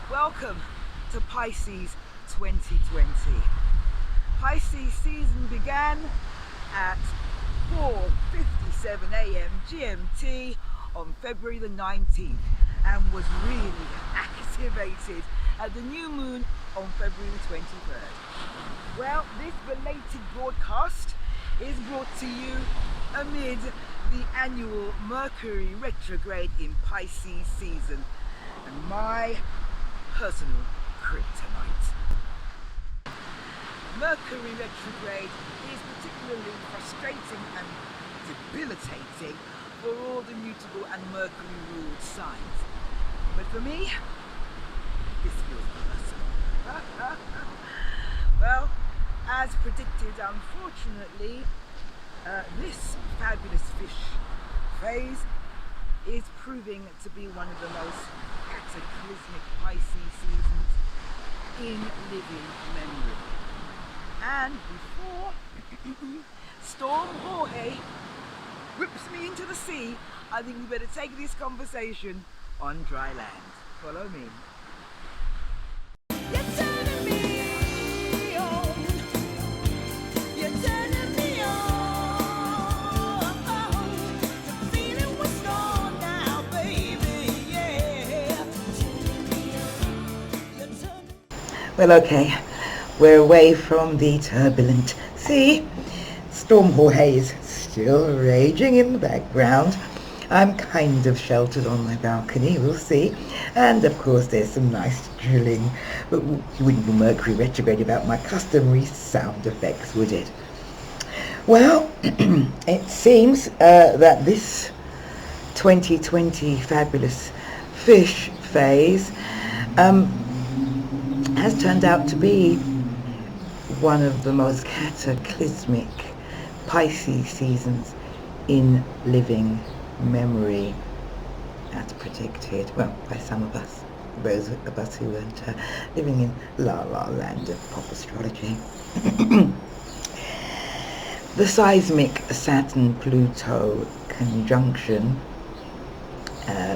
Welcome to Pisces 2020. Pisces season began at 4:57 a.m. GMT on February the 19th and was really activated at the new moon on February the 23rd. Well, this belated broadcast is brought to you amid the annual Mercury retrograde in Pisces season and my personal kryptonite. Mercury retrograde is particularly frustrating and debilitating for all the mutable and Mercury ruled signs. But for me, this feels personal. Well, as predicted, unfortunately, this fabulous fish phase is proving to be one of the most cataclysmic Pisces seasons in living memory. And before Storm Jorge whips me into the sea, I think we better take this conversation on dry land. Follow me. You're turning me on. You're turning me on. The feeling was gone now, baby, yeah. Well, okay, we're away from the turbulent sea. Storm Jorge is still raging in the background. I'm kind of sheltered on my balcony, we'll see. And of course there's some nice drilling, but you wouldn't be Mercury retrograde about my customary sound effects, would it? Well, it seems that this 2020 fabulous fish phase has turned out to be one of the most cataclysmic Pisces seasons in living memory, as predicted, well, by some of us, those of us who weren't living in la land of pop astrology. The seismic Saturn-Pluto conjunction,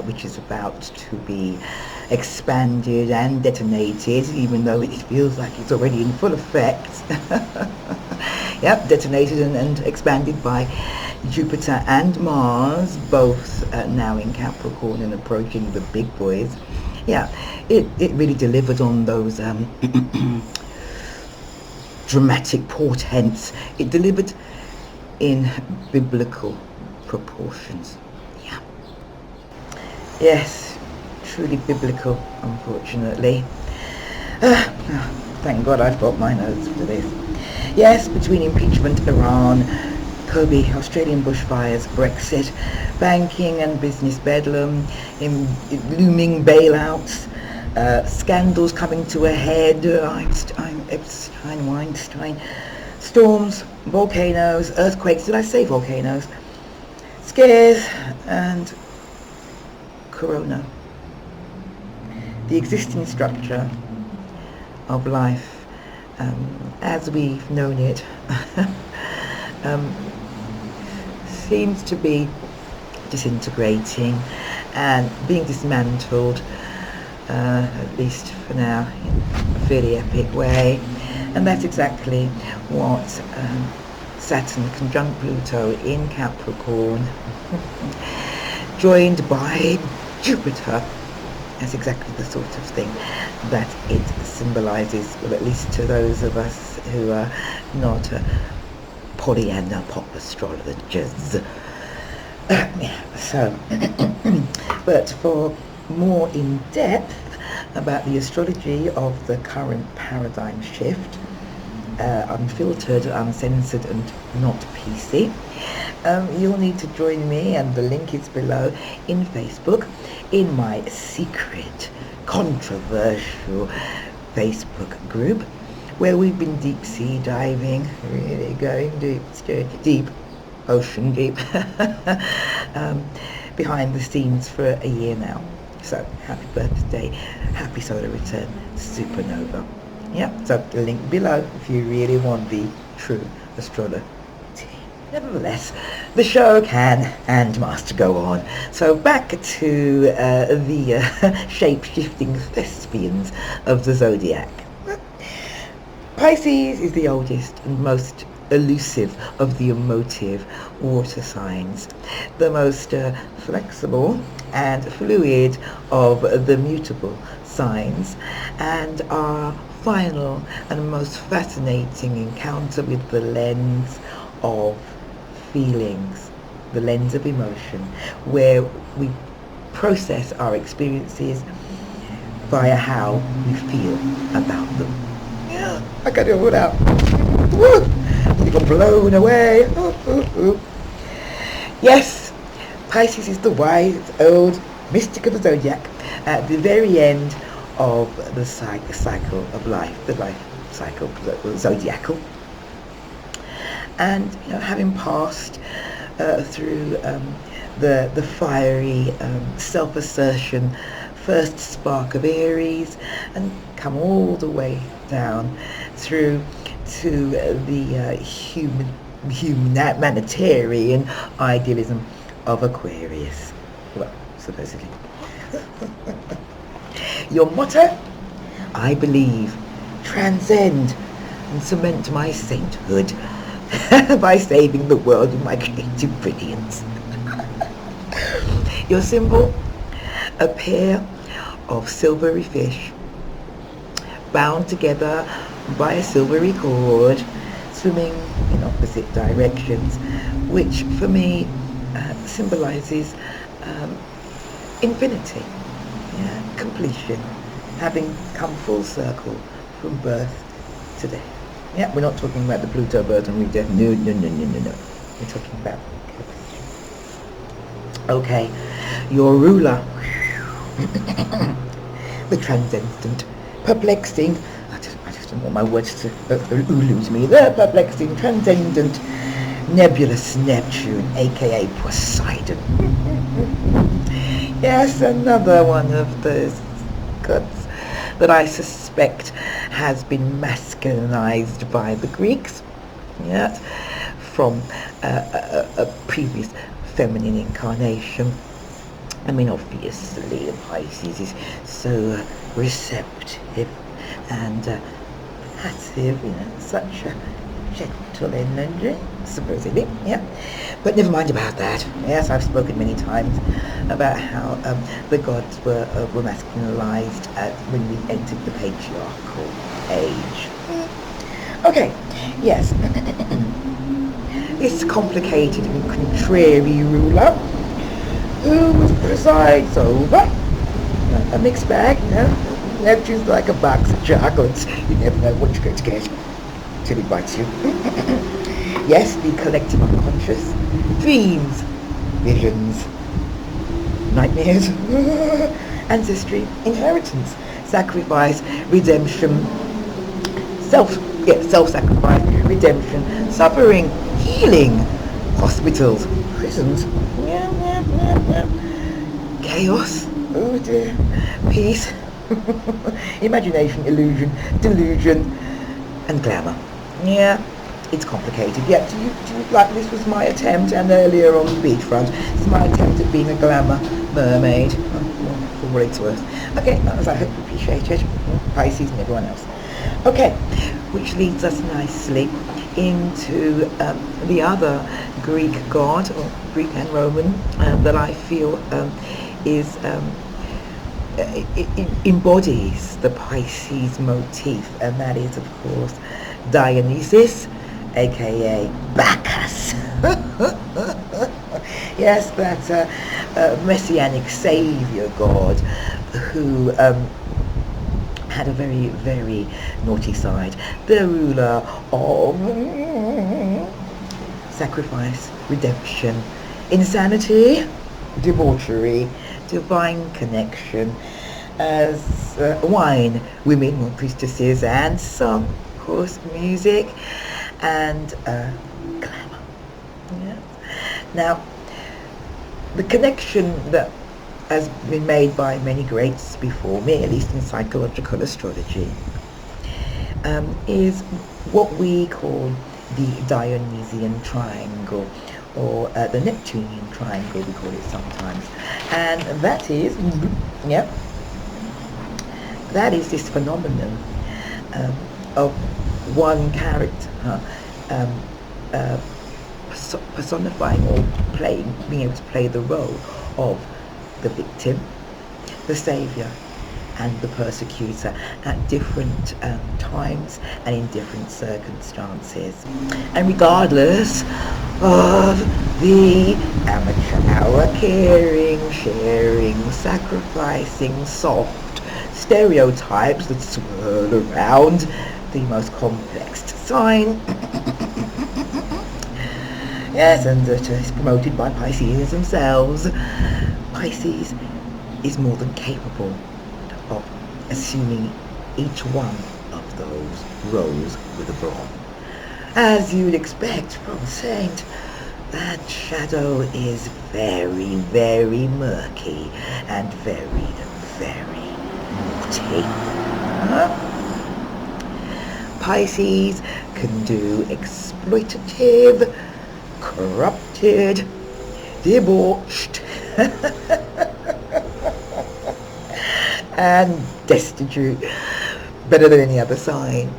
which is about to be expanded and detonated, even though it feels like it's already in full effect. Yep, detonated and expanded by Jupiter and Mars, both now in Capricorn and approaching the big boys. Yeah, it really delivered on those dramatic portents. It delivered in biblical proportions. Yeah. Yes, truly biblical, unfortunately. Thank God I've got my notes for this. Yes, between impeachment, Iran, Kobe, Australian bushfires, Brexit, banking and business bedlam, looming bailouts, scandals coming to a head, Epstein, Weinstein, storms, volcanoes, earthquakes, did I say volcanoes? Scares, and Corona. The existing structure of life as we've known it seems to be disintegrating and being dismantled, at least for now, in a fairly epic way. And that's exactly what Saturn conjunct Pluto in Capricorn, joined by Jupiter, that's exactly the sort of thing that it symbolises, well, at least to those of us who are not Pollyanna Pop Astrologers. So, but for more in depth about the astrology of the current paradigm shift, unfiltered, uncensored and not PC, you'll need to join me, and the link is below, in Facebook, in my secret, controversial Facebook group, where we've been deep sea diving, really going deep, ocean deep, behind the scenes for a year now. So happy birthday, happy solar return, supernova. Yeah, so the link below if you really want the true astrology. Nevertheless, the show can and must go on. So back to the shape-shifting thespians of the zodiac. Pisces is the oldest and most elusive of the emotive water signs, the most flexible and fluid of the mutable signs, and our final and most fascinating encounter with the lens of feelings, the lens of emotion, where we process our experiences via how we feel about them. Yeah, I got it all out. Woo! You got blown away. Ooh, ooh, ooh. Yes, Pisces is the wise old mystic of the zodiac at the very end of the cycle of life, the life cycle, the zodiacal. And having passed through the fiery self-assertion first spark of Aries, and come all the way down through to the humanitarian idealism of Aquarius. Well, supposedly. Your motto? I believe, transcend, and cement my sainthood by saving the world with my creative brilliance. Your symbol? A pair of silvery fish bound together by a silvery cord, swimming in opposite directions, which for me symbolizes infinity, completion, having come full circle from birth to death. Yeah, we're not talking about the Pluto birth and death. No. We're talking about completion. Okay, your ruler. The transcendent, perplexing, I just don't want my words to lose me, the perplexing, transcendent, nebulous Neptune, aka Poseidon. Yes, another one of those gods that I suspect has been masculinized by the Greeks, yes, from a previous feminine incarnation. I mean, obviously, the Pisces is so receptive and passive, such a gentle energy, supposedly, yeah. But never mind about that. Yes, I've spoken many times about how the gods were masculinized when we entered the patriarchal age. Okay, yes. This complicated and contrary ruler who presides over a mixed bag, Neptune's like a box of chocolates. You never know what you're going to get till it bites you. Yes, the collective unconscious, dreams, visions, nightmares, ancestry, inheritance, sacrifice, redemption, self-sacrifice, redemption, suffering, healing, hospitals, prisons, chaos, oh dear, peace, imagination, illusion, delusion, and glamour. Yeah, it's complicated. Yeah, do you like, this was my attempt, and earlier on the beachfront, this is my attempt at being a glamour mermaid, for what it's worth. Okay, as I hope you appreciate it, Pisces and everyone else. Okay, which leads us nicely into the other Greek god, or Greek and Roman, that I feel it embodies the Pisces motif, and that is, of course, Dionysus, aka Bacchus. Yes, that's a messianic savior god who had a very, very naughty side. The ruler of sacrifice, redemption, insanity, debauchery, divine connection, as wine, women, or priestesses, and song, of course, music, and glamour. Yeah. Now, the connection that has been made by many greats before me, at least in psychological astrology, is what we call the Dionysian triangle, or the Neptunian triangle, we call it sometimes. And that is, yep, that is this phenomenon of one character personifying or being able to play the role of the victim, the saviour, and the persecutor at different times and in different circumstances. And regardless of the amateur hour, caring, sharing, sacrificing, soft stereotypes that swirl around the most complex sign, yes, and that is promoted by Pisces themselves, Pisces is more than capable of assuming each one of those roles with a brawn. As you'd expect from a saint, that shadow is very, very murky and very, very naughty. Pisces can do exploitative, corrupted, debauched, and destitute better than any other sign.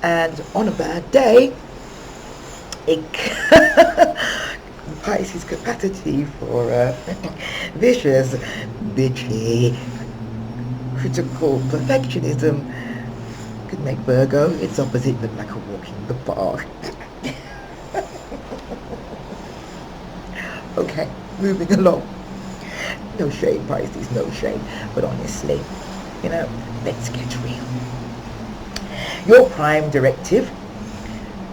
And on a bad day, Pisces' capacity for vicious, bitchy, critical perfectionism could make Virgo its opposite look like a walk in the park. Okay, moving along. No shame, Pisces, no shame. But honestly, let's get real. Your prime directive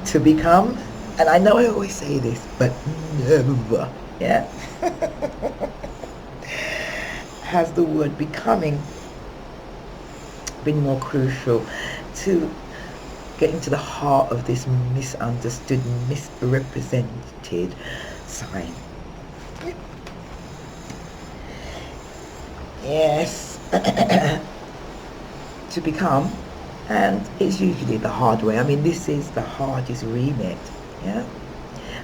to become, and I know I always say this, but never, has the word becoming been more crucial to getting to the heart of this misunderstood, misrepresented sign. Yes, to become, and it's usually the hard way. I mean, this is the hardest remit,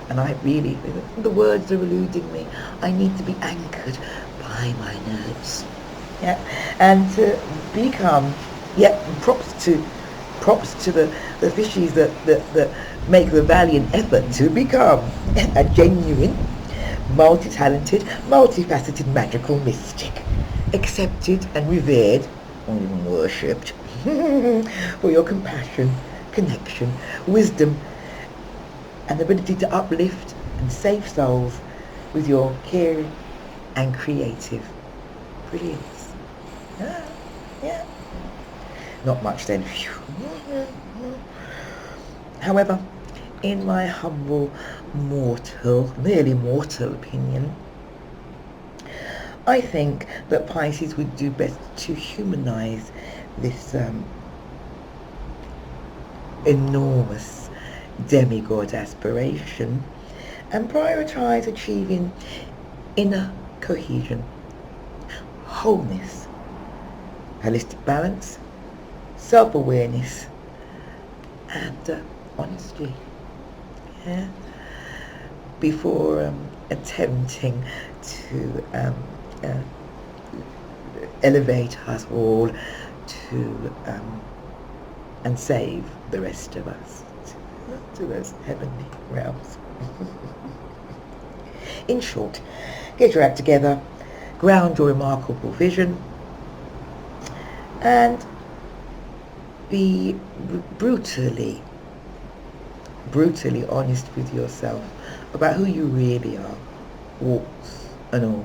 and I really, the words are eluding me. I need to be anchored by my nerves, and to become, props to the fishes that make the valiant effort to become a genuine, multi-talented, multifaceted magical mystic, accepted and revered, or even worshipped, for your compassion, connection, wisdom, and ability to uplift and save souls with your caring and creative brilliance. Not much then. However, in my humble, merely mortal opinion, I think that Pisces would do best to humanize this enormous demigod aspiration and prioritize achieving inner cohesion, wholeness, holistic balance, self-awareness, and honesty, before attempting to elevate us all to and save the rest of us to those heavenly realms. In short, get your act together, ground your remarkable vision, and be brutally honest with yourself about who you really are, warts and all.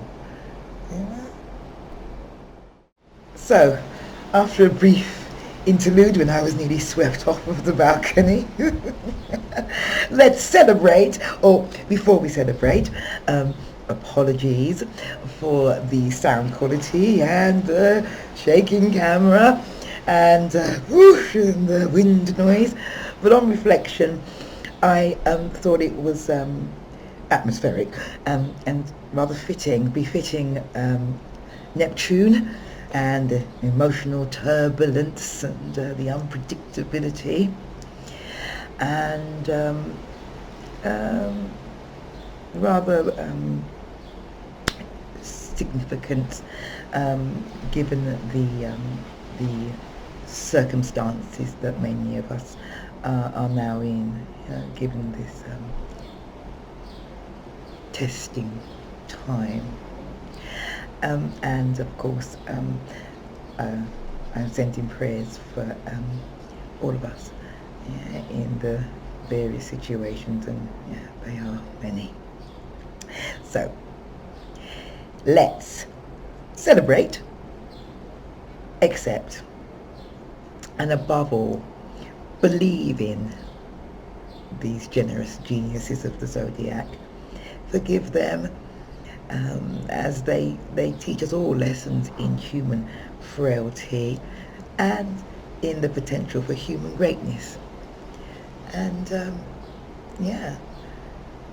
So, after a brief interlude when I was nearly swept off of the balcony, let's celebrate, or before we celebrate, apologies for the sound quality and the shaking camera and whoosh and the wind noise, but on reflection I thought it was atmospheric and rather befitting Neptune and the emotional turbulence and the unpredictability, and rather significant, given the circumstances that many of us are now in, given this testing time. And of course, I'm sending prayers for all of us, in the various situations, and they are many. So let's celebrate, accept, and above all, believe in these generous geniuses of the zodiac. Forgive them, as they teach us all lessons in human frailty and in the potential for human greatness. And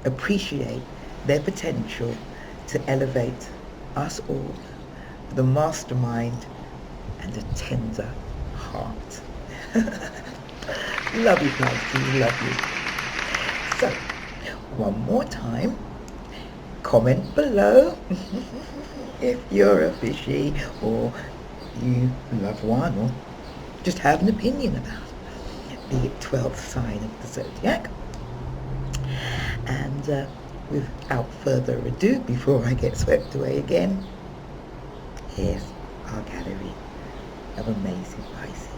appreciate their potential to elevate us all with a mastermind and a tender heart. Love you, Pisces, love you. So, one more time, comment below if you're a fishy, or you love one, or just have an opinion about the 12th sign of the zodiac. And without further ado, before I get swept away again, here's our gallery of amazing Pisces.